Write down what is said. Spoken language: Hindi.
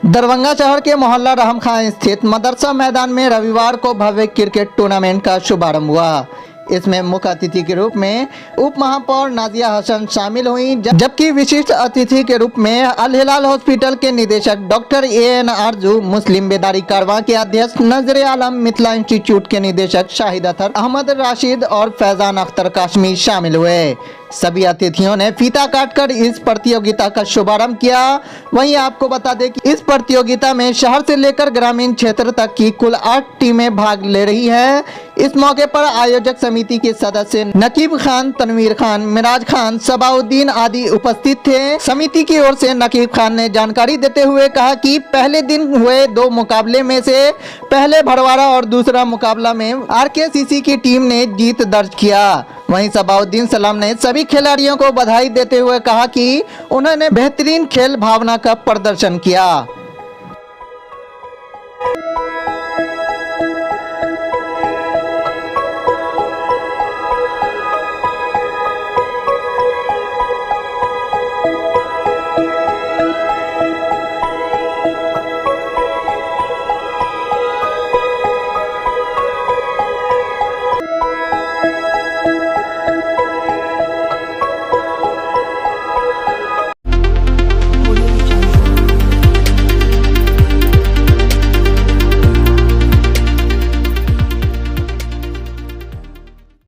दरभंगा शहर के मोहल्ला रहम खां स्थित मदरसा मैदान में रविवार को भव्य क्रिकेट टूर्नामेंट का शुभारंभ हुआ। इसमें मुख्य अतिथि के रूप में उप महापौर नाजिया हसन शामिल हुई, जबकि विशिष्ट अतिथि के रूप में अल हिलाल हॉस्पिटल के निदेशक डॉक्टर AN आरजू, मुस्लिम बेदारी कारवां के अध्यक्ष नजर आलम, मिथिला इंस्टीट्यूट के निदेशक शाहिद अतर, अहमद राशिद और फैजान अख्तर काशमी शामिल हुए। सभी अतिथियों ने फीता काटकर इस प्रतियोगिता का शुभारंभ किया। वहीं आपको बता दें कि इस प्रतियोगिता में शहर से लेकर ग्रामीण क्षेत्र तक की कुल 8 टीमें भाग ले रही है। इस मौके पर आयोजक समिति के सदस्य नकीब खान, तनवीर खान, मिराज खान, सबाउद्दीन आदि उपस्थित थे। समिति की ओर से नकीब खान ने जानकारी देते हुए कहा कि पहले दिन हुए 2 मुकाबले में से पहले भड़वाड़ा और दूसरा मुकाबला में RKCC की टीम ने जीत दर्ज किया। वहीं सबाउद्दीन सलाम ने सभी खिलाड़ियों को बधाई देते हुए कहा कि उन्होंने बेहतरीन खेल भावना का प्रदर्शन किया।